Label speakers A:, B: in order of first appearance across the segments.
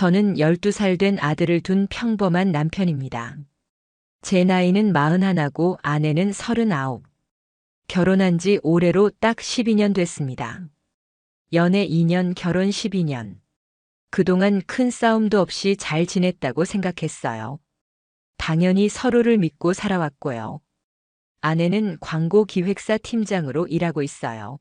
A: 저는 12살 된 아들을 둔 평범한 남편입니다. 제 나이는 41고 아내는 39. 결혼한 지 올해로 딱 12년 됐습니다. 연애 2년, 결혼 12년. 그동안 큰 싸움도 없이 잘 지냈다고 생각했어요. 당연히 서로를 믿고 살아왔고요. 아내는 광고 기획사 팀장으로 일하고 있어요.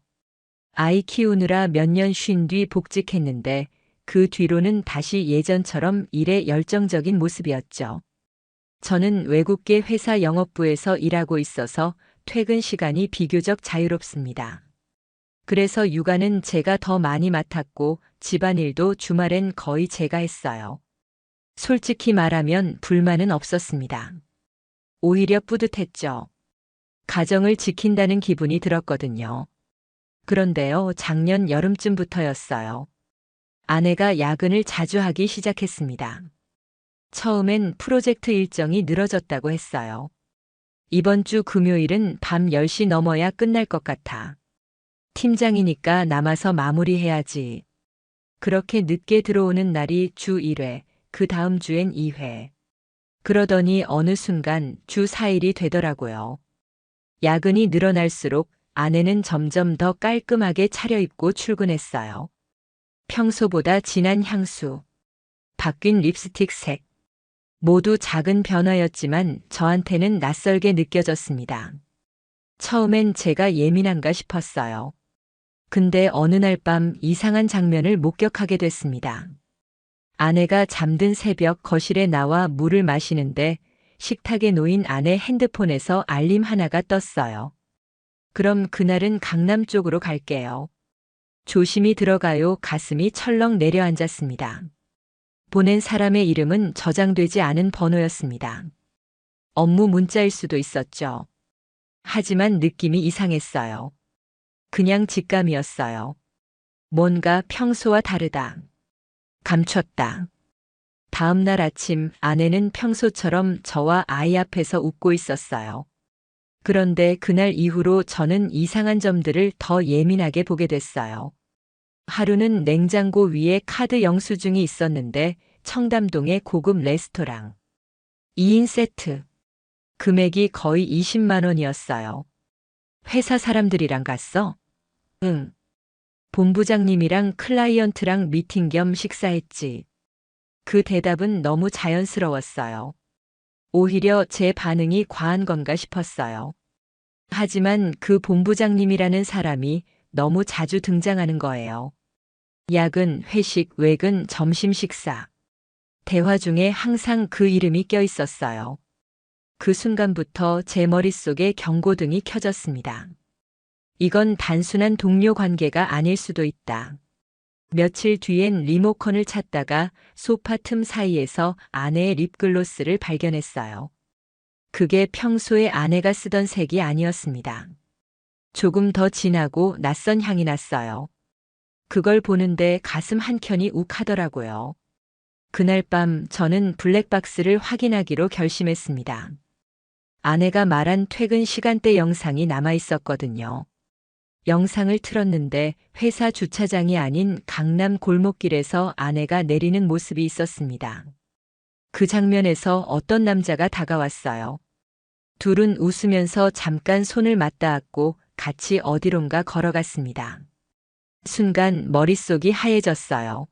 A: 아이 키우느라 몇 년 쉰 뒤 복직했는데 그 뒤로는 다시 예전처럼 일에 열정적인 모습이었죠. 저는 외국계 회사 영업부에서 일하고 있어서 퇴근 시간이 비교적 자유롭습니다. 그래서 육아는 제가 더 많이 맡았고 집안일도 주말엔 거의 제가 했어요. 솔직히 말하면 불만은 없었습니다. 오히려 뿌듯했죠. 가정을 지킨다는 기분이 들었거든요. 그런데요, 작년 여름쯤부터였어요. 아내가 야근을 자주 하기 시작했습니다. 처음엔 프로젝트 일정이 늘어졌다고 했어요. 이번 주 금요일은 밤 10시 넘어야 끝날 것 같아. 팀장이니까 남아서 마무리해야지. 그렇게 늦게 들어오는 날이 주 1회, 그 다음 주엔 2회. 그러더니 어느 순간 주 4일이 되더라고요. 야근이 늘어날수록 아내는 점점 더 깔끔하게 차려입고 출근했어요. 평소보다 진한 향수, 바뀐 립스틱 색. 모두 작은 변화였지만 저한테는 낯설게 느껴졌습니다. 처음엔 제가 예민한가 싶었어요. 근데 어느 날 밤 이상한 장면을 목격하게 됐습니다. 아내가 잠든 새벽 거실에 나와 물을 마시는데 식탁에 놓인 아내 핸드폰에서 알림 하나가 떴어요. 그럼 그날은 강남 쪽으로 갈게요. 조심히 들어가요. 가슴이 철렁 내려앉았습니다. 보낸 사람의 이름은 저장되지 않은 번호였습니다. 업무 문자일 수도 있었죠. 하지만 느낌이 이상했어요. 그냥 직감이었어요. 뭔가 평소와 다르다. 감췄다. 다음 날 아침 아내는 평소처럼 저와 아이 앞에서 웃고 있었어요. 그런데 그날 이후로 저는 이상한 점들을 더 예민하게 보게 됐어요. 하루는 냉장고 위에 카드 영수증이 있었는데 청담동의 고급 레스토랑 2인 세트. 금액이 거의 20만 원이었어요. 회사 사람들이랑 갔어? 응. 본부장님이랑 클라이언트랑 미팅 겸 식사했지. 그 대답은 너무 자연스러웠어요. 오히려 제 반응이 과한 건가 싶었어요. 하지만 그 본부장님이라는 사람이 너무 자주 등장하는 거예요. 야근, 회식, 외근, 점심 식사. 대화 중에 항상 그 이름이 껴 있었어요. 그 순간부터 제 머릿속에 경고등이 켜졌습니다. 이건 단순한 동료 관계가 아닐 수도 있다. 며칠 뒤엔 리모컨을 찾다가 소파 틈 사이에서 아내의 립글로스를 발견했어요. 그게 평소에 아내가 쓰던 색이 아니었습니다. 조금 더 진하고 낯선 향이 났어요. 그걸 보는데 가슴 한켠이 욱하더라고요. 그날 밤 저는 블랙박스를 확인하기로 결심했습니다. 아내가 말한 퇴근 시간대 영상이 남아 있었거든요. 영상을 틀었는데 회사 주차장이 아닌 강남 골목길에서 아내가 내리는 모습이 있었습니다. 그 장면에서 어떤 남자가 다가왔어요. 둘은 웃으면서 잠깐 손을 맞닿았고 같이 어디론가 걸어갔습니다. 순간 머릿속이 하얘졌어요.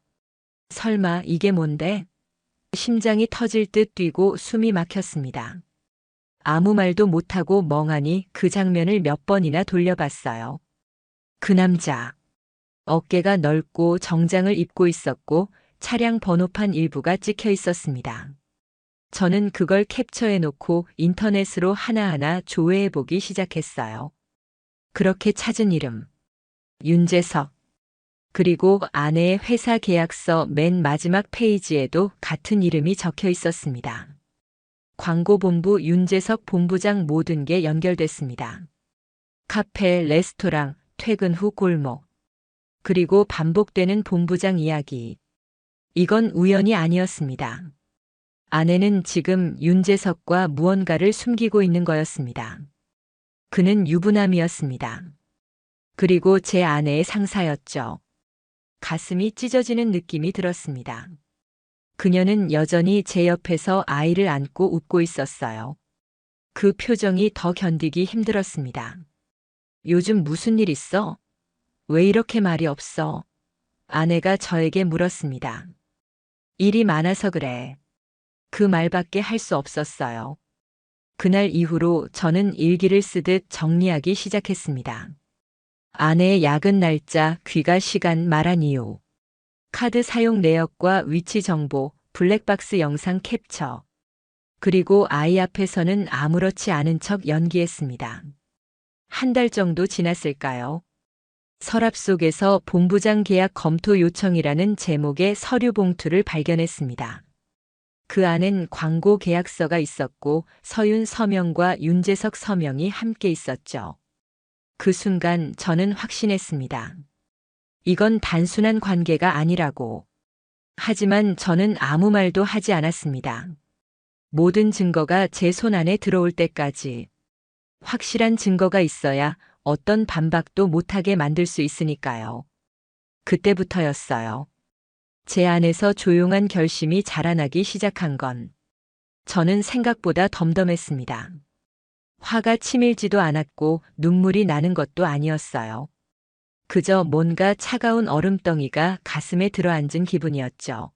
A: 설마 이게 뭔데? 심장이 터질 듯 뛰고 숨이 막혔습니다. 아무 말도 못하고 멍하니 그 장면을 몇 번이나 돌려봤어요. 그 남자. 어깨가 넓고 정장을 입고 있었고 차량 번호판 일부가 찍혀 있었습니다. 저는 그걸 캡처해 놓고 인터넷으로 하나하나 조회해 보기 시작했어요. 그렇게 찾은 이름. 윤재석. 그리고 아내의 회사 계약서 맨 마지막 페이지에도 같은 이름이 적혀 있었습니다. 광고본부 윤재석 본부장 모든 게 연결됐습니다. 카페, 레스토랑, 퇴근 후 골목. 그리고 반복되는 본부장 이야기. 이건 우연이 아니었습니다. 아내는 지금 윤재석과 무언가를 숨기고 있는 거였습니다. 그는 유부남이었습니다. 그리고 제 아내의 상사였죠. 가슴이 찢어지는 느낌이 들었습니다. 그녀는 여전히 제 옆에서 아이를 안고 웃고 있었어요. 그 표정이 더 견디기 힘들었습니다. 요즘 무슨 일 있어? 왜 이렇게 말이 없어? 아내가 저에게 물었습니다. 일이 많아서 그래. 그 말밖에 할 수 없었어요. 그날 이후로 저는 일기를 쓰듯 정리하기 시작했습니다. 아내의 야근 날짜, 귀가 시간, 말한 이유, 카드 사용 내역과 위치 정보, 블랙박스 영상 캡처, 그리고 아이 앞에서는 아무렇지 않은 척 연기했습니다. 한 달 정도 지났을까요? 서랍 속에서 본부장 계약 검토 요청이라는 제목의 서류 봉투를 발견했습니다. 그 안엔 광고 계약서가 있었고 서윤 서명과 윤재석 서명이 함께 있었죠. 그 순간 저는 확신했습니다. 이건 단순한 관계가 아니라고. 하지만 저는 아무 말도 하지 않았습니다. 모든 증거가 제 손 안에 들어올 때까지. 확실한 증거가 있어야 어떤 반박도 못하게 만들 수 있으니까요. 그때부터였어요. 제 안에서 조용한 결심이 자라나기 시작한 건 저는 생각보다 덤덤했습니다. 화가 치밀지도 않았고 눈물이 나는 것도 아니었어요. 그저 뭔가 차가운 얼음덩이가 가슴에 들어앉은 기분이었죠.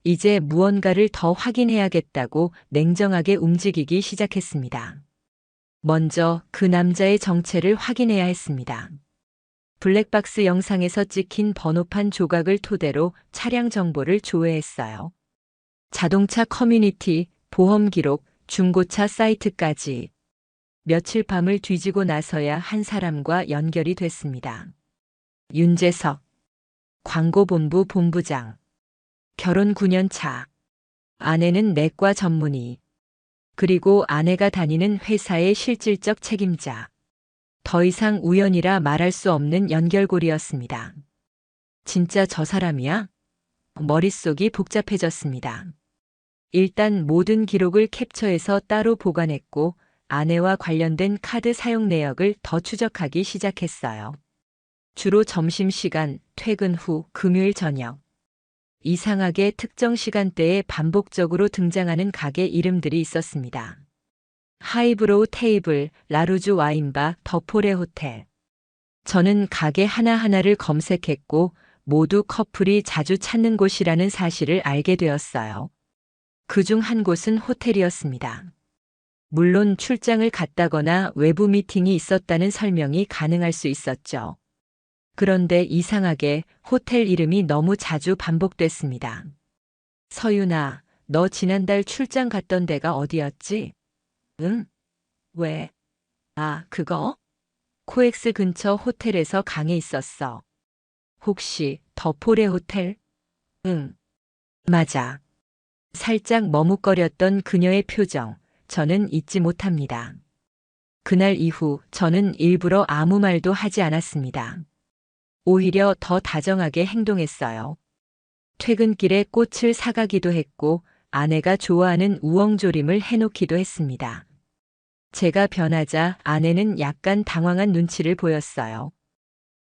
A: 이제 무언가를 더 확인해야겠다고 냉정하게 움직이기 시작했습니다. 먼저 그 남자의 정체를 확인해야 했습니다. 블랙박스 영상에서 찍힌 번호판 조각을 토대로 차량 정보를 조회했어요. 자동차 커뮤니티, 보험 기록, 중고차 사이트까지. 며칠 밤을 뒤지고 나서야 한 사람과 연결이 됐습니다. 윤재석, 광고본부 본부장. 결혼 9년 차. 아내는 내과 전문의. 그리고 아내가 다니는 회사의 실질적 책임자. 더 이상 우연이라 말할 수 없는 연결고리였습니다. 진짜 저 사람이야? 머릿속이 복잡해졌습니다. 일단 모든 기록을 캡처해서 따로 보관했고 아내와 관련된 카드 사용 내역을 더 추적하기 시작했어요. 주로 점심시간, 퇴근 후, 금요일 저녁. 이상하게 특정 시간대에 반복적으로 등장하는 가게 이름들이 있었습니다. 하이브로우 테이블, 라루즈 와인바, 더포레 호텔. 저는 가게 하나하나를 검색했고 모두 커플이 자주 찾는 곳이라는 사실을 알게 되었어요. 그중 한 곳은 호텔이었습니다. 물론 출장을 갔다거나 외부 미팅이 있었다는 설명이 가능할 수 있었죠. 그런데 이상하게 호텔 이름이 너무 자주 반복됐습니다. 서윤아, 너 지난달 출장 갔던 데가 어디였지? 응? 왜? 아, 그거? 코엑스 근처 호텔에서 강에 있었어. 혹시 더포레 호텔? 응. 맞아. 살짝 머뭇거렸던 그녀의 표정, 저는 잊지 못합니다. 그날 이후 저는 일부러 아무 말도 하지 않았습니다. 오히려 더 다정하게 행동했어요. 퇴근길에 꽃을 사가기도 했고 아내가 좋아하는 우엉조림을 해놓기도 했습니다. 제가 변하자 아내는 약간 당황한 눈치를 보였어요.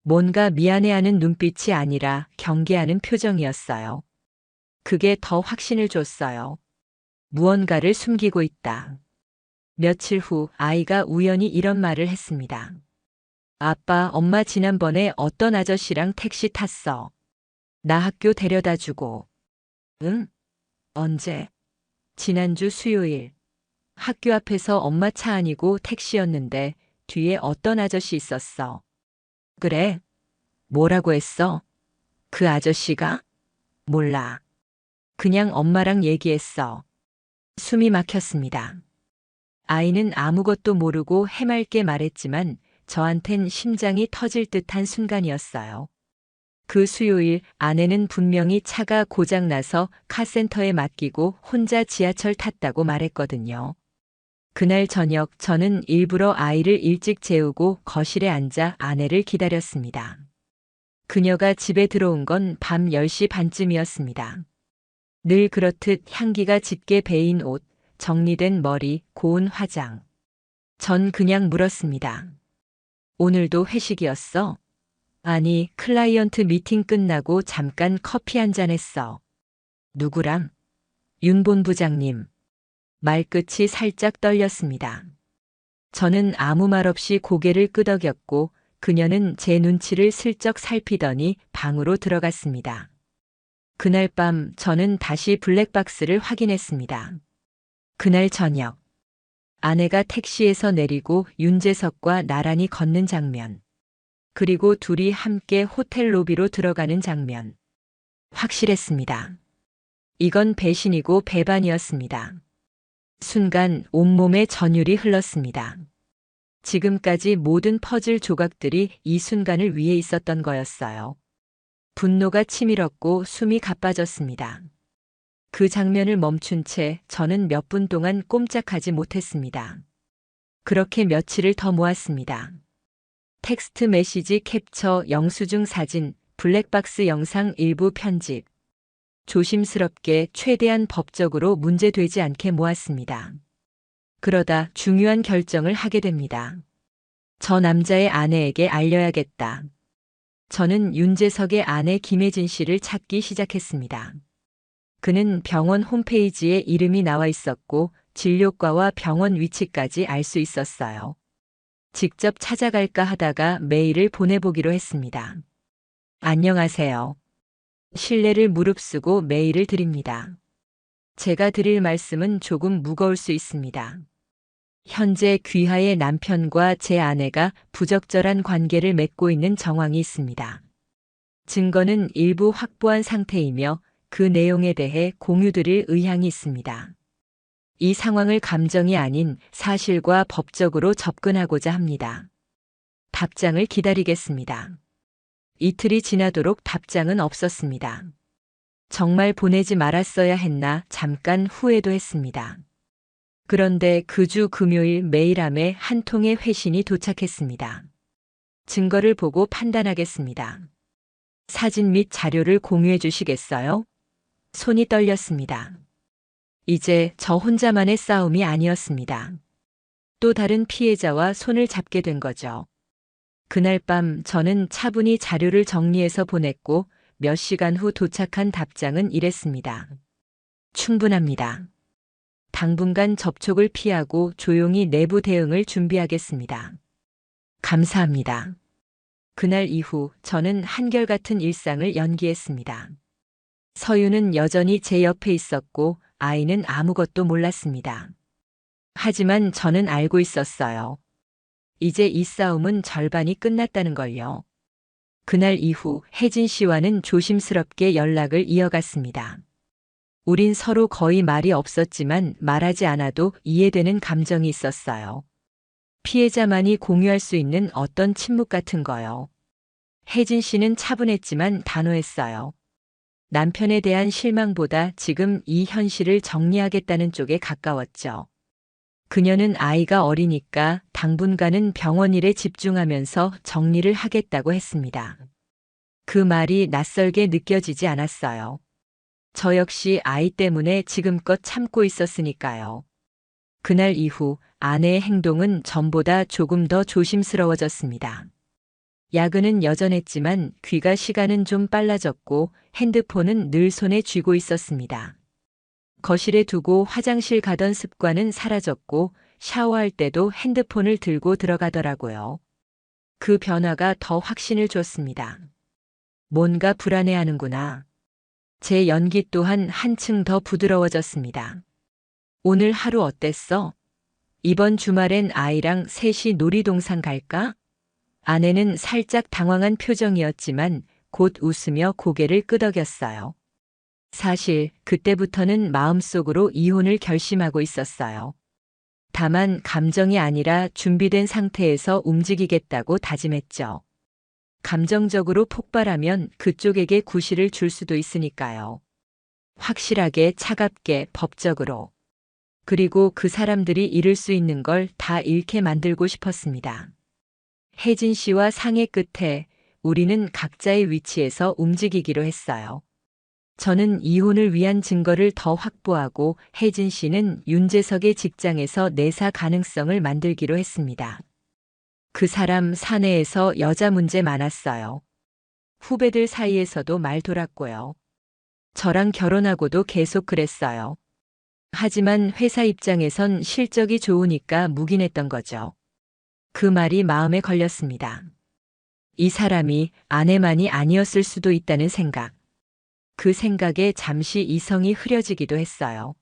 A: 뭔가 미안해하는 눈빛이 아니라 경계하는 표정이었어요. 그게 더 확신을 줬어요. 무언가를 숨기고 있다. 며칠 후 아이가 우연히 이런 말을 했습니다. 아빠, 엄마 지난번에 어떤 아저씨랑 택시 탔어. 나 학교 데려다 주고. 응? 언제? 지난주 수요일. 학교 앞에서 엄마 차 아니고 택시였는데 뒤에 어떤 아저씨 있었어. 그래? 뭐라고 했어? 그 아저씨가? 몰라. 그냥 엄마랑 얘기했어. 숨이 막혔습니다. 아이는 아무것도 모르고 해맑게 말했지만 저한텐 심장이 터질 듯한 순간이었어요. 그 수요일 아내는 분명히 차가 고장나서 카센터에 맡기고 혼자 지하철 탔다고 말했거든요. 그날 저녁 저는 일부러 아이를 일찍 재우고 거실에 앉아 아내를 기다렸습니다. 그녀가 집에 들어온 건 밤 10시 반쯤이었습니다. 늘 그렇듯 향기가 짙게 배인 옷, 정리된 머리, 고운 화장. 전 그냥 물었습니다. 오늘도 회식이었어? 아니, 클라이언트 미팅 끝나고 잠깐 커피 한잔 했어. 누구랑? 윤 본부장님. 말끝이 살짝 떨렸습니다. 저는 아무 말 없이 고개를 끄덕였고 그녀는 제 눈치를 슬쩍 살피더니 방으로 들어갔습니다. 그날 밤 저는 다시 블랙박스를 확인했습니다. 그날 저녁, 아내가 택시에서 내리고 윤재석과 나란히 걷는 장면, 그리고 둘이 함께 호텔 로비로 들어가는 장면. 확실했습니다. 이건 배신이고 배반이었습니다. 순간 온몸에 전율이 흘렀습니다. 지금까지 모든 퍼즐 조각들이 이 순간을 위해 있었던 거였어요. 분노가 치밀었고 숨이 가빠졌습니다. 그 장면을 멈춘 채 저는 몇 분 동안 꼼짝하지 못했습니다. 그렇게 며칠을 더 모았습니다. 텍스트 메시지 캡처, 영수증 사진, 블랙박스 영상 일부 편집. 조심스럽게 최대한 법적으로 문제되지 않게 모았습니다. 그러다 중요한 결정을 하게 됩니다. 저 남자의 아내에게 알려야겠다. 저는 윤재석의 아내 김혜진 씨를 찾기 시작했습니다. 그는 병원 홈페이지에 이름이 나와 있었고 진료과와 병원 위치까지 알 수 있었어요. 직접 찾아갈까 하다가 메일을 보내보기로 했습니다. 안녕하세요. 신뢰를 무릅쓰고 메일을 드립니다. 제가 드릴 말씀은 조금 무거울 수 있습니다. 현재 귀하의 남편과 제 아내가 부적절한 관계를 맺고 있는 정황이 있습니다. 증거는 일부 확보한 상태이며 그 내용에 대해 공유드릴 의향이 있습니다. 이 상황을 감정이 아닌 사실과 법적으로 접근하고자 합니다. 답장을 기다리겠습니다. 이틀이 지나도록 답장은 없었습니다. 정말 보내지 말았어야 했나 잠깐 후회도 했습니다. 그런데 그 주 금요일 메일함에 한 통의 회신이 도착했습니다. 증거를 보고 판단하겠습니다. 사진 및 자료를 공유해 주시겠어요? 손이 떨렸습니다. 이제 저 혼자만의 싸움이 아니었습니다. 또 다른 피해자와 손을 잡게 된 거죠. 그날 밤 저는 차분히 자료를 정리해서 보냈고 몇 시간 후 도착한 답장은 이랬습니다. 충분합니다. 당분간 접촉을 피하고 조용히 내부 대응을 준비하겠습니다. 감사합니다. 그날 이후 저는 한결같은 일상을 연기했습니다. 서유는 여전히 제 옆에 있었고 아이는 아무것도 몰랐습니다. 하지만 저는 알고 있었어요. 이제 이 싸움은 절반이 끝났다는 걸요. 그날 이후 혜진 씨와는 조심스럽게 연락을 이어갔습니다. 우린 서로 거의 말이 없었지만 말하지 않아도 이해되는 감정이 있었어요. 피해자만이 공유할 수 있는 어떤 침묵 같은 거요. 혜진 씨는 차분했지만 단호했어요. 남편에 대한 실망보다 지금 이 현실을 정리하겠다는 쪽에 가까웠죠. 그녀는 아이가 어리니까 당분간은 병원 일에 집중하면서 정리를 하겠다고 했습니다. 그 말이 낯설게 느껴지지 않았어요. 저 역시 아이 때문에 지금껏 참고 있었으니까요. 그날 이후 아내의 행동은 전보다 조금 더 조심스러워졌습니다. 야근은 여전했지만 귀가 시간은 좀 빨라졌고 핸드폰은 늘 손에 쥐고 있었습니다. 거실에 두고 화장실 가던 습관은 사라졌고 샤워할 때도 핸드폰을 들고 들어가더라고요. 그 변화가 더 확신을 줬습니다. 뭔가 불안해하는구나. 제 연기 또한 한층 더 부드러워졌습니다. 오늘 하루 어땠어? 이번 주말엔 아이랑 셋이 놀이동산 갈까? 아내는 살짝 당황한 표정이었지만 곧 웃으며 고개를 끄덕였어요. 사실 그때부터는 마음속으로 이혼을 결심하고 있었어요. 다만 감정이 아니라 준비된 상태에서 움직이겠다고 다짐했죠. 감정적으로 폭발하면 그쪽에게 구실을 줄 수도 있으니까요. 확실하게 차갑게 법적으로. 그리고 그 사람들이 잃을 수 있는 걸 다 잃게 만들고 싶었습니다. 혜진 씨와 상의 끝에 우리는 각자의 위치에서 움직이기로 했어요. 저는 이혼을 위한 증거를 더 확보하고 혜진 씨는 윤재석의 직장에서 내사 가능성을 만들기로 했습니다. 그 사람 사내에서 여자 문제 많았어요. 후배들 사이에서도 말 돌았고요. 저랑 결혼하고도 계속 그랬어요. 하지만 회사 입장에선 실적이 좋으니까 묵인했던 거죠. 그 말이 마음에 걸렸습니다. 이 사람이 아내만이 아니었을 수도 있다는 생각. 그 생각에 잠시 이성이 흐려지기도 했어요.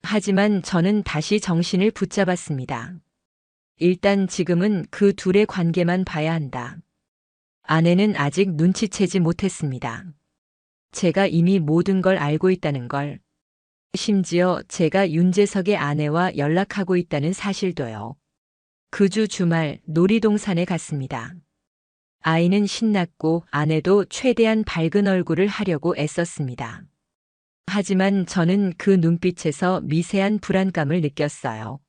A: 하지만 저는 다시 정신을 붙잡았습니다. 일단 지금은 그 둘의 관계만 봐야 한다. 아내는 아직 눈치채지 못했습니다. 제가 이미 모든 걸 알고 있다는 걸. 심지어 제가 윤재석의 아내와 연락하고 있다는 사실도요. 그 주 주말 놀이동산에 갔습니다. 아이는 신났고 아내도 최대한 밝은 얼굴을 하려고 애썼습니다. 하지만 저는 그 눈빛에서 미세한 불안감을 느꼈어요.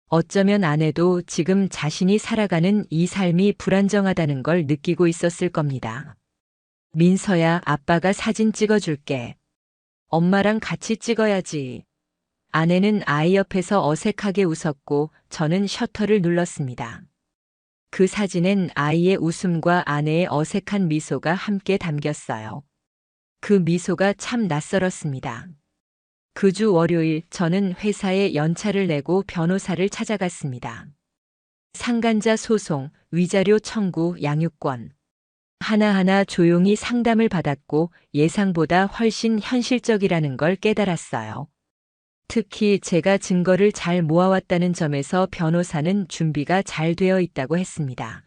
A: 어쩌면 아내도 지금 자신이 살아가는 이 삶이 불안정하다는 걸 느끼고 있었을 겁니다. 민서야, 아빠가 사진 찍어줄게. 엄마랑 같이 찍어야지. 아내는 아이 옆에서 어색하게 웃었고 저는 셔터를 눌렀습니다. 그 사진엔 아이의 웃음과 아내의 어색한 미소가 함께 담겼어요. 그 미소가 참 낯설었습니다. 그 주 월요일 저는 회사에 연차를 내고 변호사를 찾아갔습니다. 상간자 소송, 위자료 청구, 양육권. 하나하나 조용히 상담을 받았고 예상보다 훨씬 현실적이라는 걸 깨달았어요. 특히 제가 증거를 잘 모아왔다는 점에서 변호사는 준비가 잘 되어 있다고 했습니다.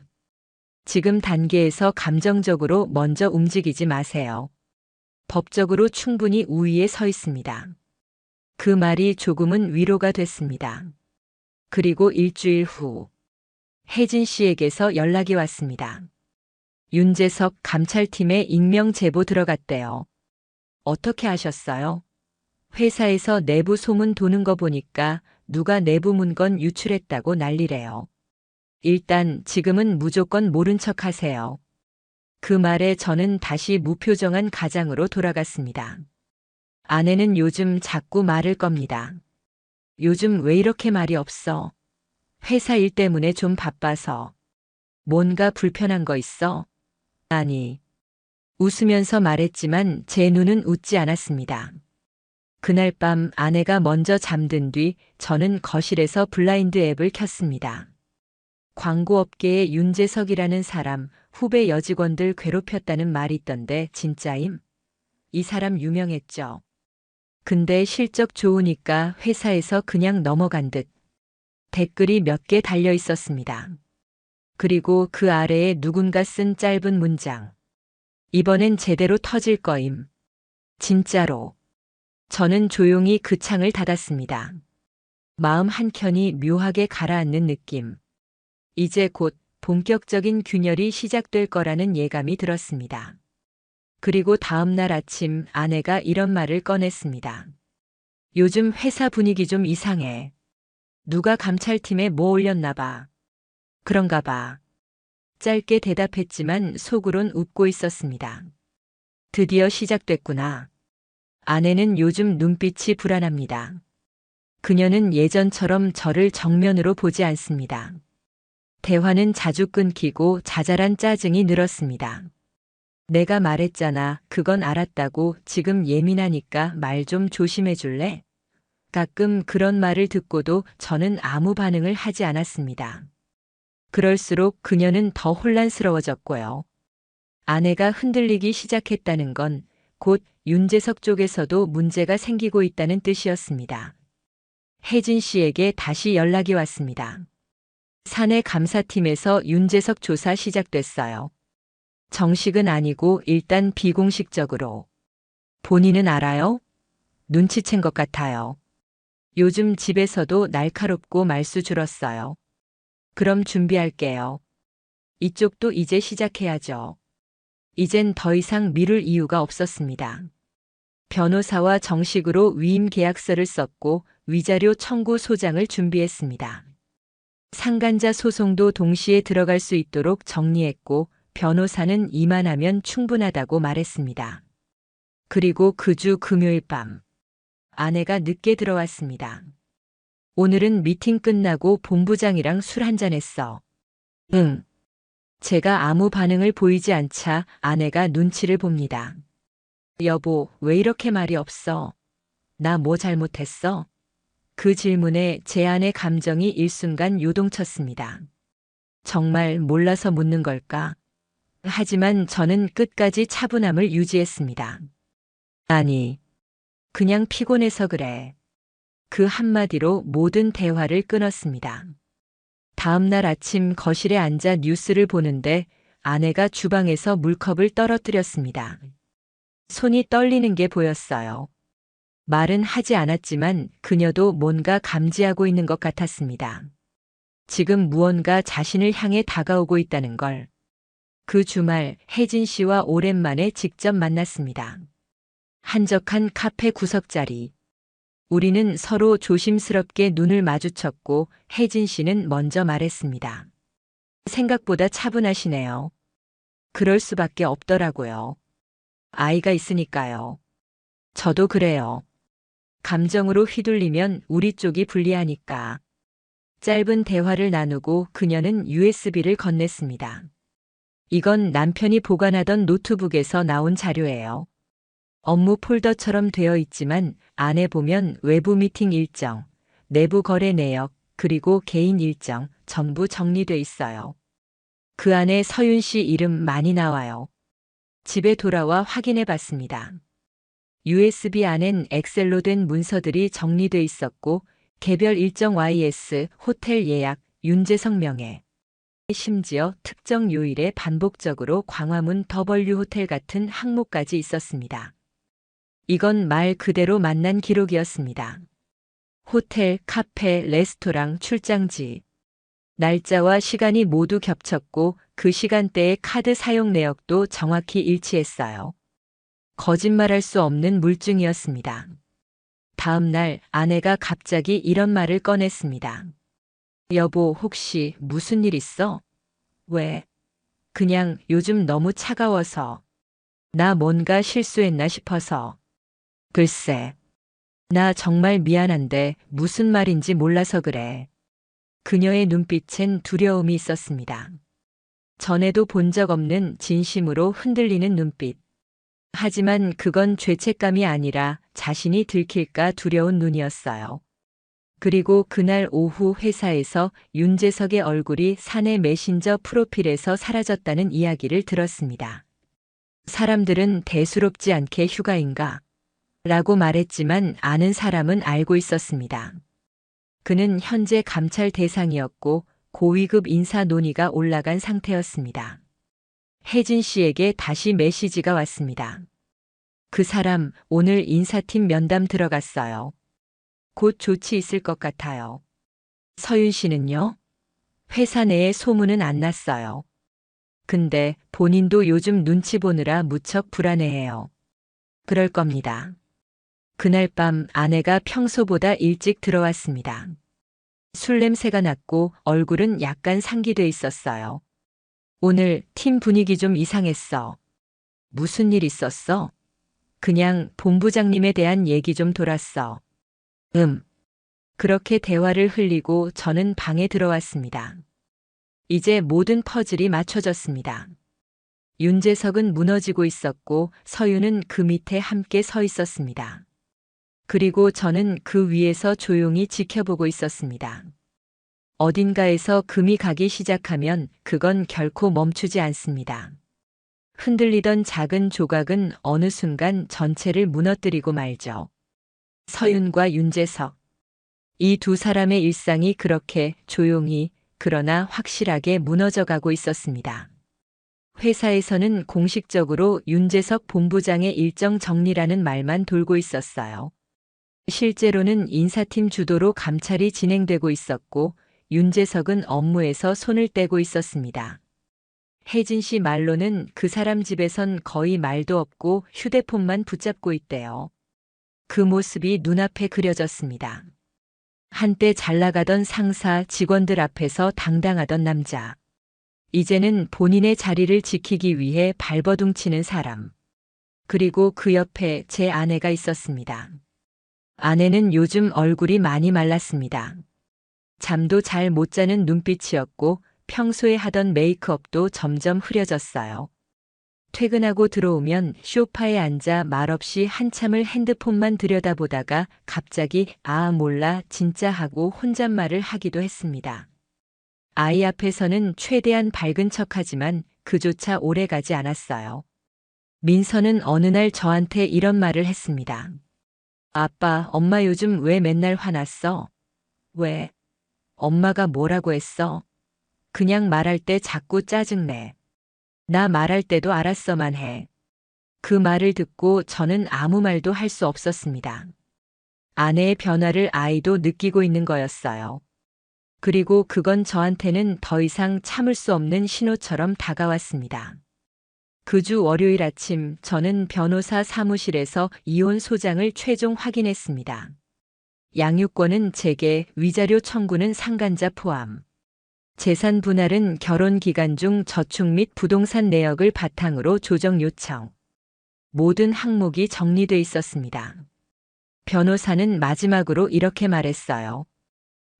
A: 지금 단계에서 감정적으로 먼저 움직이지 마세요. 법적으로 충분히 우위에 서 있습니다. 그 말이 조금은 위로가 됐습니다. 그리고 일주일 후 혜진 씨에게서 연락이 왔습니다. 윤재석 감찰팀에 익명 제보 들어갔대요. 어떻게 하셨어요? 회사에서 내부 소문 도는 거 보니까 누가 내부 문건 유출했다고 난리래요. 일단 지금은 무조건 모른 척 하세요. 그 말에 저는 다시 무표정한 가장으로 돌아갔습니다. 아내는 요즘 자꾸 말을 겁니다. 요즘 왜 이렇게 말이 없어? 회사 일 때문에 좀 바빠서. 뭔가 불편한 거 있어? 아니. 웃으면서 말했지만 제 눈은 웃지 않았습니다. 그날 밤 아내가 먼저 잠든 뒤 저는 거실에서 블라인드 앱을 켰습니다. 광고업계의 윤재석이라는 사람, 후배 여직원들 괴롭혔다는 말이 있던데 진짜임? 이 사람 유명했죠. 근데 실적 좋으니까 회사에서 그냥 넘어간 듯. 댓글이 몇 개 달려 있었습니다. 그리고 그 아래에 누군가 쓴 짧은 문장. 이번엔 제대로 터질 거임. 진짜로. 저는 조용히 그 창을 닫았습니다. 마음 한켠이 묘하게 가라앉는 느낌. 이제 곧 본격적인 균열이 시작될 거라는 예감이 들었습니다. 그리고 다음 날 아침 아내가 이런 말을 꺼냈습니다. 요즘 회사 분위기 좀 이상해. 누가 감찰팀에 뭐 올렸나 봐. 그런가 봐. 짧게 대답했지만 속으론 웃고 있었습니다. 드디어 시작됐구나. 아내는 요즘 눈빛이 불안합니다. 그녀는 예전처럼 저를 정면으로 보지 않습니다. 대화는 자주 끊기고 자잘한 짜증이 늘었습니다. 내가 말했잖아. 그건 알았다고. 지금 예민하니까 말 좀 조심해 줄래? 가끔 그런 말을 듣고도 저는 아무 반응을 하지 않았습니다. 그럴수록 그녀는 더 혼란스러워졌고요. 아내가 흔들리기 시작했다는 건 곧 윤재석 쪽에서도 문제가 생기고 있다는 뜻이었습니다. 혜진 씨에게 다시 연락이 왔습니다. 사내 감사팀에서 윤재석 조사 시작됐어요. 정식은 아니고 일단 비공식적으로. 본인은 알아요? 눈치챈 것 같아요. 요즘 집에서도 날카롭고 말수 줄었어요. 그럼 준비할게요. 이쪽도 이제 시작해야죠. 이젠 더 이상 미룰 이유가 없었습니다. 변호사와 정식으로 위임 계약서를 썼고 위자료 청구 소장을 준비했습니다. 상간자 소송도 동시에 들어갈 수 있도록 정리했고 변호사는 이만하면 충분하다고 말했습니다. 그리고 그 주 금요일 밤 아내가 늦게 들어왔습니다. 오늘은 미팅 끝나고 본부장이랑 술 한잔 했어. 응. 제가 아무 반응을 보이지 않자 아내가 눈치를 봅니다. 여보, 왜 이렇게 말이 없어? 나 뭐 잘못했어? 그 질문에 제 안의 감정이 일순간 요동쳤습니다. 정말 몰라서 묻는 걸까? 하지만 저는 끝까지 차분함을 유지했습니다. 아니, 그냥 피곤해서 그래. 그 한마디로 모든 대화를 끊었습니다. 다음 날 아침 거실에 앉아 뉴스를 보는데 아내가 주방에서 물컵을 떨어뜨렸습니다. 손이 떨리는 게 보였어요. 말은 하지 않았지만 그녀도 뭔가 감지하고 있는 것 같았습니다. 지금 무언가 자신을 향해 다가오고 있다는 걸. 그 주말 혜진 씨와 오랜만에 직접 만났습니다. 한적한 카페 구석자리. 우리는 서로 조심스럽게 눈을 마주쳤고 혜진 씨는 먼저 말했습니다. 생각보다 차분하시네요. 그럴 수밖에 없더라고요. 아이가 있으니까요. 저도 그래요. 감정으로 휘둘리면 우리 쪽이 불리하니까. 짧은 대화를 나누고 그녀는 USB를 건넸습니다. 이건 남편이 보관하던 노트북에서 나온 자료예요. 업무 폴더처럼 되어 있지만 안에 보면 외부 미팅 일정, 내부 거래 내역, 그리고 개인 일정 전부 정리돼 있어요. 그 안에 서윤 씨 이름 많이 나와요. 집에 돌아와 확인해 봤습니다. USB 안엔 엑셀로 된 문서들이 정리돼 있었고 개별 일정 YS, 호텔 예약, 윤재석 명예. 심지어 특정 요일에 반복적으로 광화문 더블유 호텔 같은 항목까지 있었습니다. 이건 말 그대로 만난 기록이었습니다. 호텔, 카페, 레스토랑, 출장지. 날짜와 시간이 모두 겹쳤고 그 시간대의 카드 사용 내역도 정확히 일치했어요. 거짓말할 수 없는 물증이었습니다. 다음 날 아내가 갑자기 이런 말을 꺼냈습니다. 여보, 혹시 무슨 일 있어? 왜? 그냥 요즘 너무 차가워서. 나 뭔가 실수했나 싶어서. 글쎄. 나 정말 미안한데 무슨 말인지 몰라서 그래. 그녀의 눈빛엔 두려움이 있었습니다. 전에도 본 적 없는 진심으로 흔들리는 눈빛. 하지만 그건 죄책감이 아니라 자신이 들킬까 두려운 눈이었어요. 그리고 그날 오후 회사에서 윤재석의 얼굴이 사내 메신저 프로필에서 사라졌다는 이야기를 들었습니다. 사람들은 대수롭지 않게 휴가인가? 라고 말했지만 아는 사람은 알고 있었습니다. 그는 현재 감찰 대상이었고 고위급 인사 논의가 올라간 상태였습니다. 혜진 씨에게 다시 메시지가 왔습니다. 그 사람 오늘 인사팀 면담 들어갔어요. 곧 조치 있을 것 같아요. 서윤 씨는요? 회사 내에 소문은 안 났어요. 근데 본인도 요즘 눈치 보느라 무척 불안해해요. 그럴 겁니다. 그날 밤 아내가 평소보다 일찍 들어왔습니다. 술 냄새가 났고 얼굴은 약간 상기돼 있었어요. 오늘 팀 분위기 좀 이상했어. 무슨 일 있었어? 그냥 본부장님에 대한 얘기 좀 돌았어. 그렇게 대화를 흘리고 저는 방에 들어왔습니다. 이제 모든 퍼즐이 맞춰졌습니다. 윤재석은 무너지고 있었고 서윤은 그 밑에 함께 서 있었습니다. 그리고 저는 그 위에서 조용히 지켜보고 있었습니다. 어딘가에서 금이 가기 시작하면 그건 결코 멈추지 않습니다. 흔들리던 작은 조각은 어느 순간 전체를 무너뜨리고 말죠. 서윤과 윤재석. 이 두 사람의 일상이 그렇게 조용히 그러나 확실하게 무너져가고 있었습니다. 회사에서는 공식적으로 윤재석 본부장의 일정 정리라는 말만 돌고 있었어요. 실제로는 인사팀 주도로 감찰이 진행되고 있었고 윤재석은 업무에서 손을 떼고 있었습니다. 혜진 씨 말로는 그 사람 집에선 거의 말도 없고 휴대폰만 붙잡고 있대요. 그 모습이 눈앞에 그려졌습니다. 한때 잘 나가던 상사 직원들 앞에서 당당하던 남자. 이제는 본인의 자리를 지키기 위해 발버둥치는 사람. 그리고 그 옆에 제 아내가 있었습니다. 아내는 요즘 얼굴이 많이 말랐습니다. 잠도 잘 못 자는 눈빛이었고 평소에 하던 메이크업도 점점 흐려졌어요. 퇴근하고 들어오면 소파에 앉아 말없이 한참을 핸드폰만 들여다보다가 갑자기 아 몰라 진짜 하고 혼잣말을 하기도 했습니다. 아이 앞에서는 최대한 밝은 척하지만 그조차 오래가지 않았어요. 민서는 어느 날 저한테 이런 말을 했습니다. 아빠, 엄마 요즘 왜 맨날 화났어? 왜? 엄마가 뭐라고 했어? 그냥 말할 때 자꾸 짜증내. 나 말할 때도 알았어만 해. 그 말을 듣고 저는 아무 말도 할 수 없었습니다. 아내의 변화를 아이도 느끼고 있는 거였어요. 그리고 그건 저한테는 더 이상 참을 수 없는 신호처럼 다가왔습니다. 그 주 월요일 아침 저는 변호사 사무실에서 이혼 소장을 최종 확인했습니다. 양육권은 제게, 위자료 청구는 상간자 포함. 재산 분할은 결혼 기간 중 저축 및 부동산 내역을 바탕으로 조정 요청. 모든 항목이 정리돼 있었습니다. 변호사는 마지막으로 이렇게 말했어요.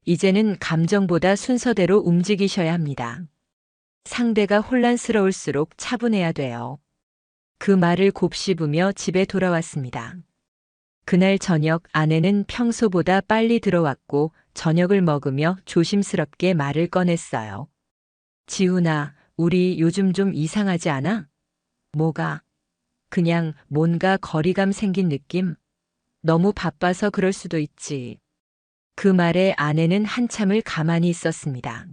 A: 이제는 감정보다 순서대로 움직이셔야 합니다. 상대가 혼란스러울수록 차분해야 돼요. 그 말을 곱씹으며 집에 돌아왔습니다. 그날 저녁 아내는 평소보다 빨리 들어왔고 저녁을 먹으며 조심스럽게 말을 꺼냈어요. 지훈아, 우리 요즘 좀 이상하지 않아? 뭐가? 그냥 뭔가 거리감 생긴 느낌? 너무 바빠서 그럴 수도 있지. 그 말에 아내는 한참을 가만히 있었습니다.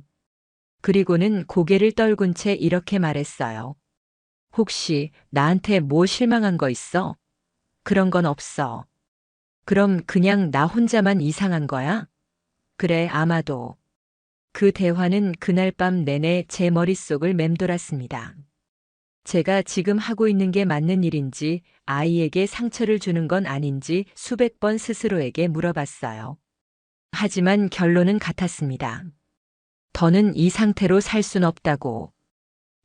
A: 그리고는 고개를 떨군 채 이렇게 말했어요. 혹시 나한테 뭐 실망한 거 있어? 그런 건 없어. 그럼 그냥 나 혼자만 이상한 거야? 그래, 아마도. 그 대화는 그날 밤 내내 제 머릿속을 맴돌았습니다. 제가 지금 하고 있는 게 맞는 일인지, 아이에게 상처를 주는 건 아닌지 수백 번 스스로에게 물어봤어요. 하지만 결론은 같았습니다. 더는 이 상태로 살 순 없다고.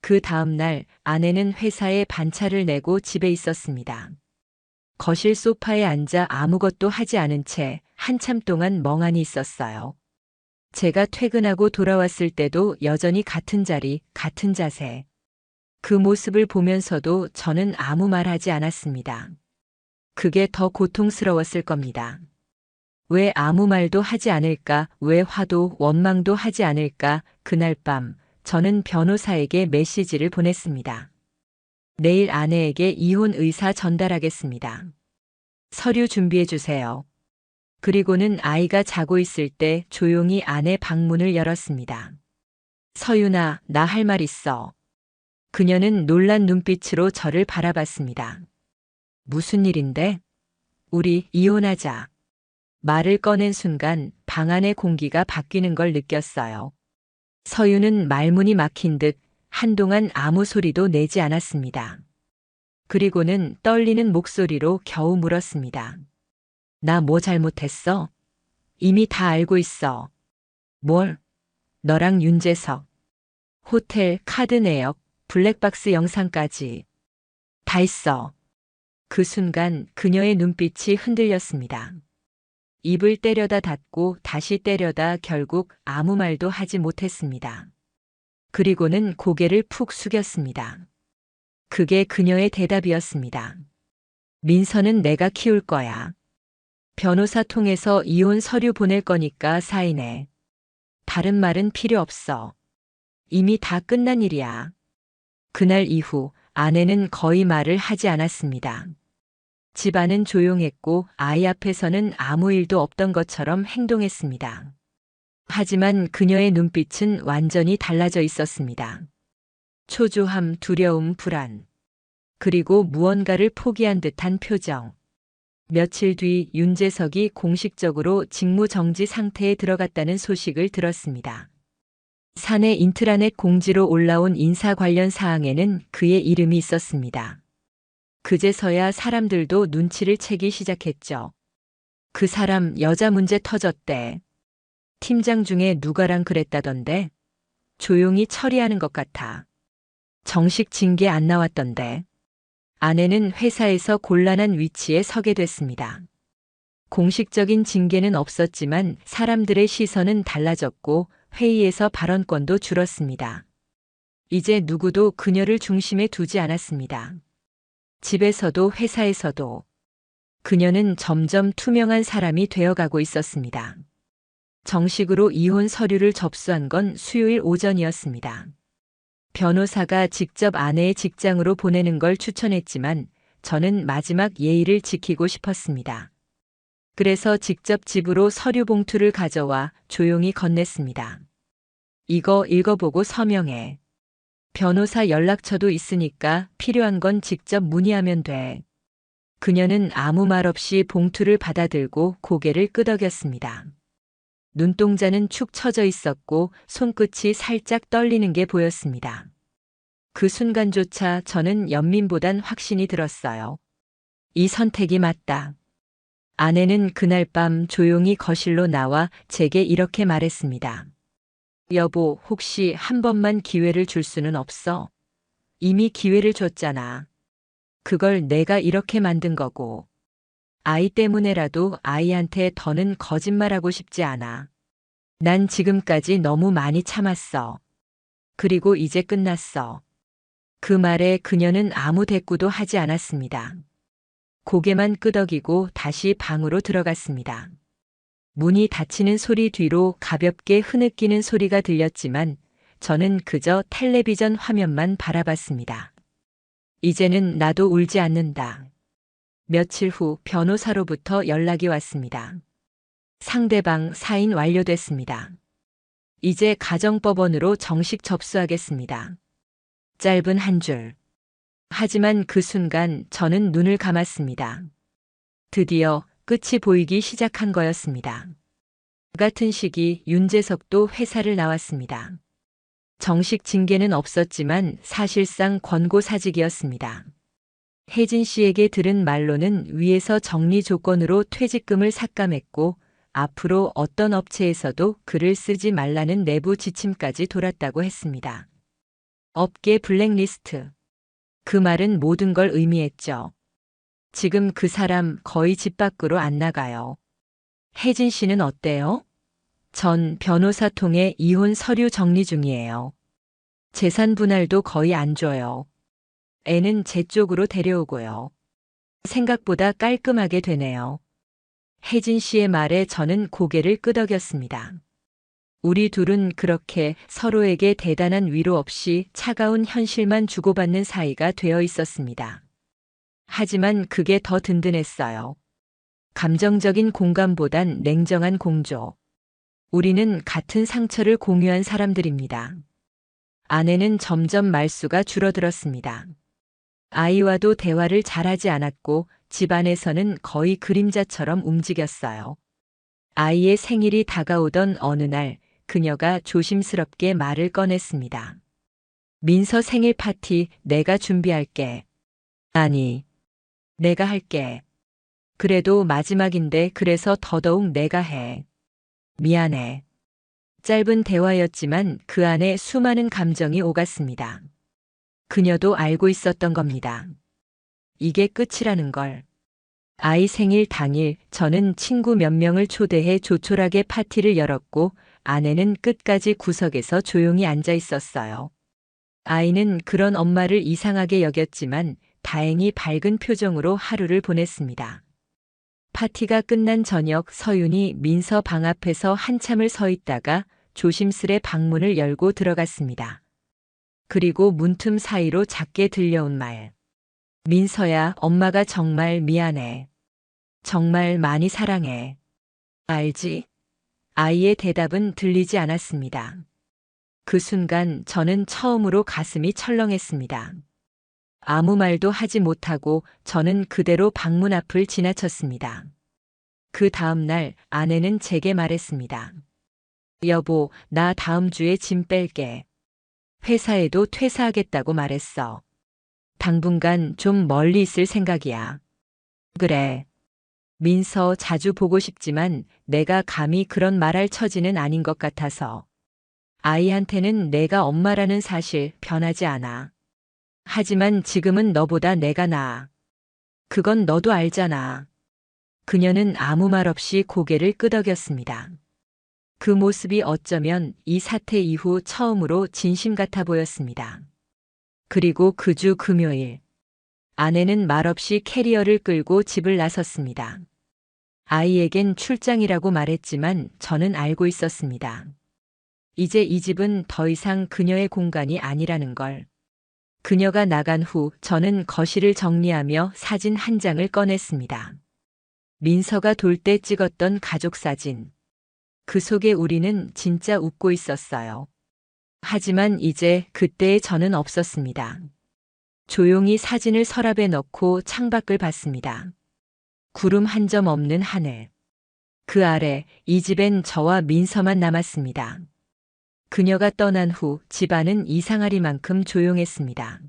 A: 그 다음 날 아내는 회사에 반차를 내고 집에 있었습니다. 거실 소파에 앉아 아무것도 하지 않은 채 한참 동안 멍하니 있었어요. 제가 퇴근하고 돌아왔을 때도 여전히 같은 자리, 같은 자세. 그 모습을 보면서도 저는 아무 말 하지 않았습니다. 그게 더 고통스러웠을 겁니다. 왜 아무 말도 하지 않을까, 왜 화도 원망도 하지 않을까. 그날 밤 저는 변호사에게 메시지를 보냈습니다. 내일 아내에게 이혼 의사 전달하겠습니다. 서류 준비해 주세요. 그리고는 아이가 자고 있을 때 조용히 아내 방문을 열었습니다. 서윤아, 나 할 말 있어. 그녀는 놀란 눈빛으로 저를 바라봤습니다. 무슨 일인데? 우리 이혼하자. 말을 꺼낸 순간 방 안의 공기가 바뀌는 걸 느꼈어요. 서윤은 말문이 막힌 듯 한동안 아무 소리도 내지 않았습니다. 그리고는 떨리는 목소리로 겨우 물었습니다. 나 뭐 잘못했어? 이미 다 알고 있어. 뭘? 너랑 윤재석. 호텔, 카드 내역, 블랙박스 영상까지. 다 있어. 그 순간 그녀의 눈빛이 흔들렸습니다. 입을 때려다 닫고 다시 때려다 결국 아무 말도 하지 못했습니다. 그리고는 고개를 푹 숙였습니다. 그게 그녀의 대답이었습니다. 민서는 내가 키울 거야. 변호사 통해서 이혼 서류 보낼 거니까 사인해. 다른 말은 필요 없어. 이미 다 끝난 일이야. 그날 이후 아내는 거의 말을 하지 않았습니다. 집안은 조용했고 아이 앞에서는 아무 일도 없던 것처럼 행동했습니다. 하지만 그녀의 눈빛은 완전히 달라져 있었습니다. 초조함, 두려움, 불안. 그리고 무언가를 포기한 듯한 표정. 며칠 뒤 윤재석이 공식적으로 직무정지 상태에 들어갔다는 소식을 들었습니다. 사내 인트라넷 공지로 올라온 인사 관련 사항에는 그의 이름이 있었습니다. 그제서야 사람들도 눈치를 채기 시작했죠. 그 사람 여자 문제 터졌대. 팀장 중에 누가랑 그랬다던데. 조용히 처리하는 것 같아. 정식 징계 안 나왔던데. 아내는 회사에서 곤란한 위치에 서게 됐습니다. 공식적인 징계는 없었지만 사람들의 시선은 달라졌고 회의에서 발언권도 줄었습니다. 이제 누구도 그녀를 중심에 두지 않았습니다. 집에서도 회사에서도 그녀는 점점 투명한 사람이 되어가고 있었습니다. 정식으로 이혼 서류를 접수한 건 수요일 오전이었습니다. 변호사가 직접 아내의 직장으로 보내는 걸 추천했지만 저는 마지막 예의를 지키고 싶었습니다. 그래서 직접 집으로 서류 봉투를 가져와 조용히 건넸습니다. 이거 읽어보고 서명해. 변호사 연락처도 있으니까 필요한 건 직접 문의하면 돼. 그녀는 아무 말 없이 봉투를 받아들고 고개를 끄덕였습니다. 눈동자는 축 처져 있었고 손끝이 살짝 떨리는 게 보였습니다. 그 순간조차 저는 연민보단 확신이 들었어요. 이 선택이 맞다. 아내는 그날 밤 조용히 거실로 나와 제게 이렇게 말했습니다. 여보, 혹시 한 번만 기회를 줄 수는 없어? 이미 기회를 줬잖아. 그걸 내가 이렇게 만든 거고. 아이 때문에라도 아이한테 더는 거짓말하고 싶지 않아. 난 지금까지 너무 많이 참았어. 그리고 이제 끝났어. 그 말에 그녀는 아무 대꾸도 하지 않았습니다. 고개만 끄덕이고 다시 방으로 들어갔습니다. 문이 닫히는 소리 뒤로 가볍게 흐느끼는 소리가 들렸지만 저는 그저 텔레비전 화면만 바라봤습니다. 이제는 나도 울지 않는다. 며칠 후 변호사로부터 연락이 왔습니다. 상대방 사인 완료됐습니다. 이제 가정법원으로 정식 접수하겠습니다. 짧은 한 줄. 하지만 그 순간 저는 눈을 감았습니다. 드디어 끝이 보이기 시작한 거였습니다. 같은 시기 윤재석도 회사를 나왔습니다. 정식 징계는 없었지만 사실상 권고사직이었습니다. 혜진 씨에게 들은 말로는 위에서 정리 조건으로 퇴직금을 삭감했고 앞으로 어떤 업체에서도 글을 쓰지 말라는 내부 지침까지 돌았다고 했습니다. 업계 블랙리스트. 그 말은 모든 걸 의미했죠. 지금 그 사람 거의 집 밖으로 안 나가요. 혜진 씨는 어때요? 전 변호사 통해 이혼 서류 정리 중이에요. 재산 분할도 거의 안 줘요. 애는 제 쪽으로 데려오고요. 생각보다 깔끔하게 되네요. 혜진 씨의 말에 저는 고개를 끄덕였습니다. 우리 둘은 그렇게 서로에게 대단한 위로 없이 차가운 현실만 주고받는 사이가 되어 있었습니다. 하지만 그게 더 든든했어요. 감정적인 공감보단 냉정한 공조. 우리는 같은 상처를 공유한 사람들입니다. 아내는 점점 말수가 줄어들었습니다. 아이와도 대화를 잘하지 않았고 집안에서는 거의 그림자처럼 움직였어요. 아이의 생일이 다가오던 어느 날 그녀가 조심스럽게 말을 꺼냈습니다. 민서 생일 파티 내가 준비할게. 아니, 내가 할게. 그래도 마지막인데 그래서 더더욱 내가 해. 미안해. 짧은 대화였지만 그 안에 수많은 감정이 오갔습니다. 그녀도 알고 있었던 겁니다. 이게 끝이라는 걸. 아이 생일 당일 저는 친구 몇 명을 초대해 조촐하게 파티를 열었고 아내는 끝까지 구석에서 조용히 앉아 있었어요. 아이는 그런 엄마를 이상하게 여겼지만 다행히 밝은 표정으로 하루를 보냈습니다. 파티가 끝난 저녁 서윤이 민서 방 앞에서 한참을 서 있다가 조심스레 방문을 열고 들어갔습니다. 그리고 문틈 사이로 작게 들려온 말. 민서야, 엄마가 정말 미안해. 정말 많이 사랑해. 알지? 아이의 대답은 들리지 않았습니다. 그 순간 저는 처음으로 가슴이 철렁했습니다. 아무 말도 하지 못하고 저는 그대로 방문 앞을 지나쳤습니다. 그 다음 날 아내는 제게 말했습니다. 여보, 나 다음 주에 짐 뺄게. 회사에도 퇴사하겠다고 말했어. 당분간 좀 멀리 있을 생각이야. 그래. 민서 자주 보고 싶지만 내가 감히 그런 말할 처지는 아닌 것 같아서. 아이한테는 내가 엄마라는 사실 변하지 않아. 하지만 지금은 너보다 내가 나아. 그건 너도 알잖아. 그녀는 아무 말 없이 고개를 끄덕였습니다. 그 모습이 어쩌면 이 사태 이후 처음으로 진심 같아 보였습니다. 그리고 그 주 금요일, 아내는 말없이 캐리어를 끌고 집을 나섰습니다. 아이에겐 출장이라고 말했지만 저는 알고 있었습니다. 이제 이 집은 더 이상 그녀의 공간이 아니라는 걸. 그녀가 나간 후 저는 거실을 정리하며 사진 한 장을 꺼냈습니다. 민서가 돌 때 찍었던 가족 사진. 그 속에 우리는 진짜 웃고 있었어요. 하지만 이제 그때의 저는 없었습니다. 조용히 사진을 서랍에 넣고 창밖을 봤습니다. 구름 한 점 없는 하늘. 그 아래 이 집엔 저와 민서만 남았습니다. 그녀가 떠난 후 집안은 이상하리만큼 조용했습니다.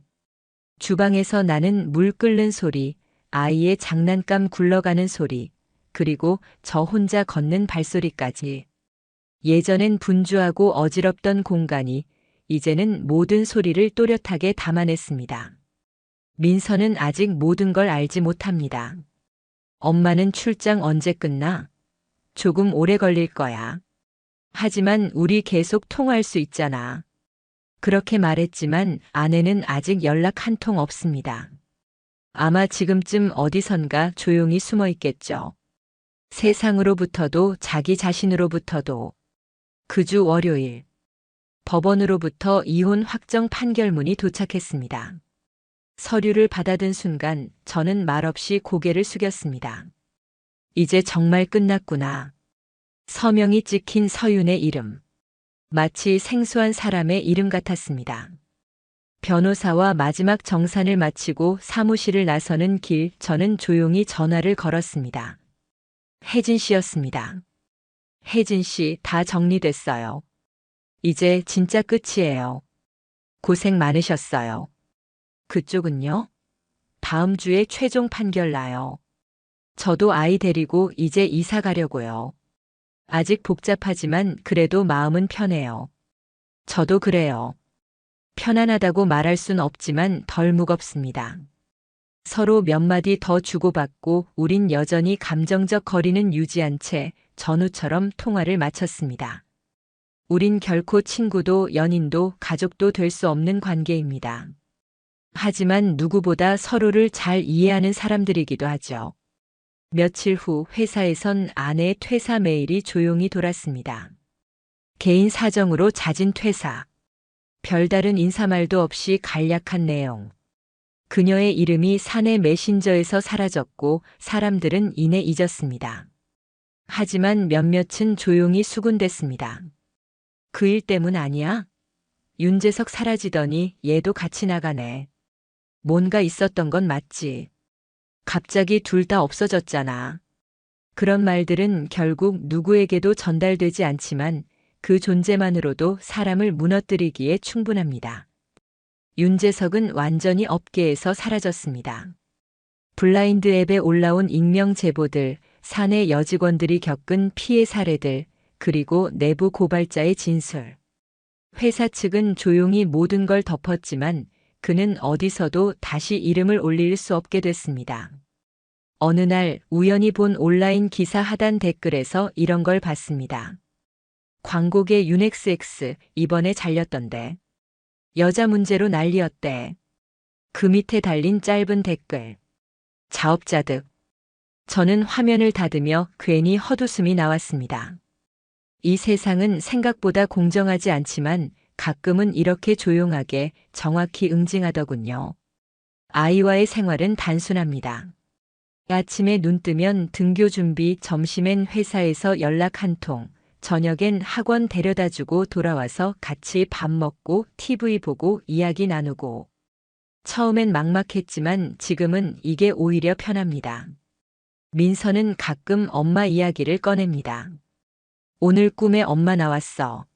A: 주방에서 나는 물 끓는 소리, 아이의 장난감 굴러가는 소리, 그리고 저 혼자 걷는 발소리까지. 예전엔 분주하고 어지럽던 공간이 이제는 모든 소리를 또렷하게 담아냈습니다. 민서는 아직 모든 걸 알지 못합니다. 엄마는 출장 언제 끝나? 조금 오래 걸릴 거야. 하지만 우리 계속 통화할 수 있잖아. 그렇게 말했지만 아내는 아직 연락 한 통 없습니다. 아마 지금쯤 어디선가 조용히 숨어 있겠죠. 세상으로부터도 자기 자신으로부터도. 그 주 월요일, 법원으로부터 이혼 확정 판결문이 도착했습니다. 서류를 받아든 순간 저는 말없이 고개를 숙였습니다. 이제 정말 끝났구나. 서명이 찍힌 서윤의 이름. 마치 생소한 사람의 이름 같았습니다. 변호사와 마지막 정산을 마치고 사무실을 나서는 길, 저는 조용히 전화를 걸었습니다. 혜진 씨였습니다. 혜진 씨, 다 정리됐어요. 이제 진짜 끝이에요. 고생 많으셨어요. 그쪽은요? 다음 주에 최종 판결 나요. 저도 아이 데리고 이제 이사 가려고요. 아직 복잡하지만 그래도 마음은 편해요. 저도 그래요. 편안하다고 말할 순 없지만 덜 무겁습니다. 서로 몇 마디 더 주고받고 우린 여전히 감정적 거리는 유지한 채 전우처럼 통화를 마쳤습니다. 우린 결코 친구도 연인도 가족도 될 수 없는 관계입니다. 하지만 누구보다 서로를 잘 이해하는 사람들이기도 하죠. 며칠 후 회사에선 아내의 퇴사 메일이 조용히 돌았습니다. 개인 사정으로 잦은 퇴사. 별다른 인사말도 없이 간략한 내용. 그녀의 이름이 사내 메신저에서 사라졌고 사람들은 이내 잊었습니다. 하지만 몇몇은 조용히 수군댔습니다. 그 일 때문 아니야? 윤재석 사라지더니 얘도 같이 나가네. 뭔가 있었던 건 맞지. 갑자기 둘 다 없어졌잖아. 그런 말들은 결국 누구에게도 전달되지 않지만 그 존재만으로도 사람을 무너뜨리기에 충분합니다. 윤재석은 완전히 업계에서 사라졌습니다. 블라인드 앱에 올라온 익명 제보들, 사내 여직원들이 겪은 피해 사례들, 그리고 내부 고발자의 진술. 회사 측은 조용히 모든 걸 덮었지만 그는 어디서도 다시 이름을 올릴 수 없게 됐습니다. 어느 날 우연히 본 온라인 기사 하단 댓글에서 이런 걸 봤습니다. 광고계 윤XX 이번에 잘렸던데. 여자 문제로 난리였대. 그 밑에 달린 짧은 댓글. 자업자득. 저는 화면을 닫으며 괜히 헛웃음이 나왔습니다. 이 세상은 생각보다 공정하지 않지만 가끔은 이렇게 조용하게 정확히 응징하더군요. 아이와의 생활은 단순합니다. 아침에 눈 뜨면 등교 준비, 점심엔 회사에서 연락 한 통, 저녁엔 학원 데려다주고 돌아와서 같이 밥 먹고 TV 보고 이야기 나누고. 처음엔 막막했지만 지금은 이게 오히려 편합니다. 민서는 가끔 엄마 이야기를 꺼냅니다. 오늘 꿈에 엄마 나왔어.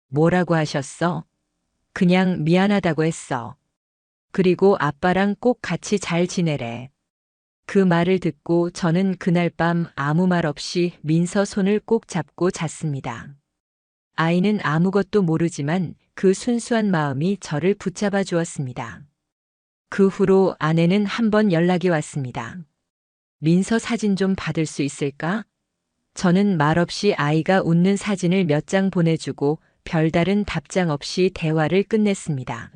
A: 뭐라고 하셨어? 그냥 미안하다고 했어. 그리고 아빠랑 꼭 같이 잘 지내래. 그 말을 듣고 저는 그날 밤 아무 말 없이 민서 손을 꼭 잡고 잤습니다. 아이는 아무것도 모르지만 그 순수한 마음이 저를 붙잡아 주었습니다. 그 후로 아내는 한 번 연락이 왔습니다. 민서 사진 좀 받을 수 있을까? 저는 말없이 아이가 웃는 사진을 몇 장 보내주고 별다른 답장 없이 대화를 끝냈습니다.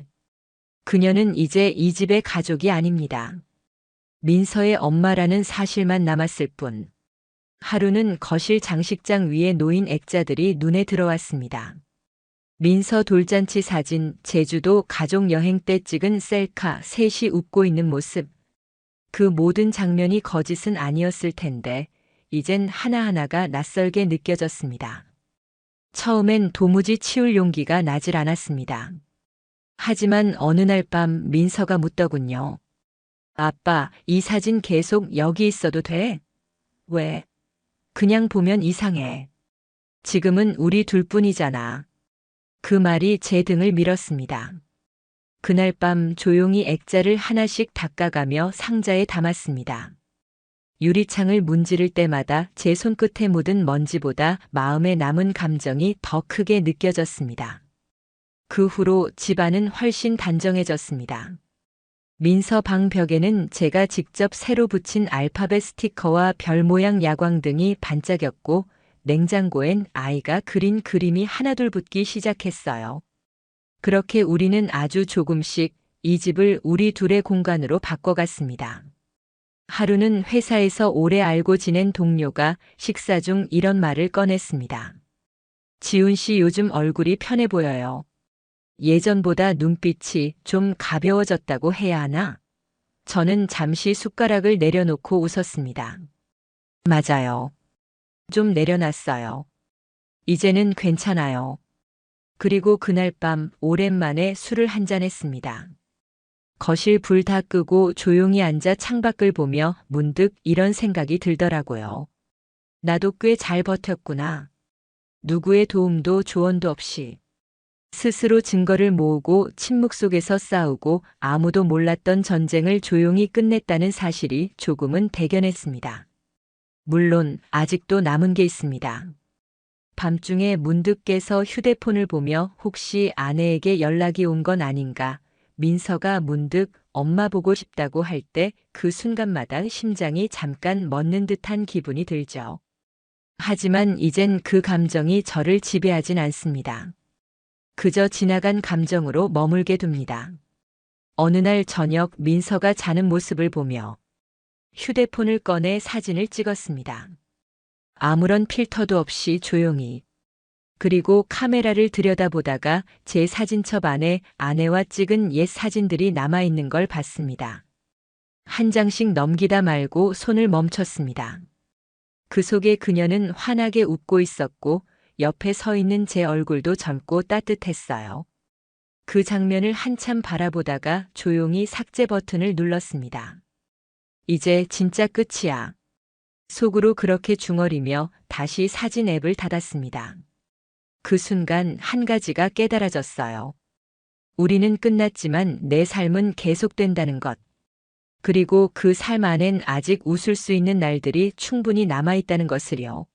A: 그녀는 이제 이 집의 가족이 아닙니다. 민서의 엄마라는 사실만 남았을 뿐. 하루는 거실 장식장 위에 놓인 액자들이 눈에 들어왔습니다. 민서 돌잔치 사진, 제주도 가족 여행 때 찍은 셀카, 셋이 웃고 있는 모습. 그 모든 장면이 거짓은 아니었을 텐데, 이젠 하나하나가 낯설게 느껴졌습니다. 처음엔 도무지 치울 용기가 나질 않았습니다. 하지만 어느 날 밤 민서가 묻더군요. 아빠, 이 사진 계속 여기 있어도 돼? 왜? 그냥 보면 이상해. 지금은 우리 둘뿐이잖아. 그 말이 제 등을 밀었습니다. 그날 밤 조용히 액자를 하나씩 닦아가며 상자에 담았습니다. 유리창을 문지를 때마다 제 손끝에 묻은 먼지보다 마음에 남은 감정이 더 크게 느껴졌습니다. 그 후로 집안은 훨씬 단정해졌습니다. 민서 방 벽에는 제가 직접 새로 붙인 알파벳 스티커와 별 모양 야광 등이 반짝였고, 냉장고엔 아이가 그린 그림이 하나둘 붙기 시작했어요. 그렇게 우리는 아주 조금씩 이 집을 우리 둘의 공간으로 바꿔갔습니다. 하루는 회사에서 오래 알고 지낸 동료가 식사 중 이런 말을 꺼냈습니다. 지훈 씨 요즘 얼굴이 편해 보여요. 예전보다 눈빛이 좀 가벼워졌다고 해야 하나? 저는 잠시 숟가락을 내려놓고 웃었습니다. 맞아요. 좀 내려놨어요. 이제는 괜찮아요. 그리고 그날 밤 오랜만에 술을 한잔 했습니다. 거실 불 다 끄고 조용히 앉아 창밖을 보며 문득 이런 생각이 들더라고요. 나도 꽤 잘 버텼구나. 누구의 도움도 조언도 없이. 스스로 증거를 모으고 침묵 속에서 싸우고 아무도 몰랐던 전쟁을 조용히 끝냈다는 사실이 조금은 대견했습니다. 물론 아직도 남은 게 있습니다. 밤중에 문득 깨서 휴대폰을 보며 혹시 아내에게 연락이 온 건 아닌가, 민서가 문득 엄마 보고 싶다고 할 때 그 순간마다 심장이 잠깐 멎는 듯한 기분이 들죠. 하지만 이젠 그 감정이 저를 지배하진 않습니다. 그저 지나간 감정으로 머물게 둡니다. 어느 날 저녁 민서가 자는 모습을 보며 휴대폰을 꺼내 사진을 찍었습니다. 아무런 필터도 없이 조용히. 그리고 카메라를 들여다보다가 제 사진첩 안에 아내와 찍은 옛 사진들이 남아있는 걸 봤습니다. 한 장씩 넘기다 말고 손을 멈췄습니다. 그 속에 그녀는 환하게 웃고 있었고 옆에 서 있는 제 얼굴도 젊고 따뜻했어요. 그 장면을 한참 바라보다가 조용히 삭제 버튼을 눌렀습니다. 이제 진짜 끝이야. 속으로 그렇게 중얼이며 다시 사진 앱을 닫았습니다. 그 순간 한 가지가 깨달아졌어요. 우리는 끝났지만 내 삶은 계속된다는 것. 그리고 그 삶 안엔 아직 웃을 수 있는 날들이 충분히 남아있다는 것을요.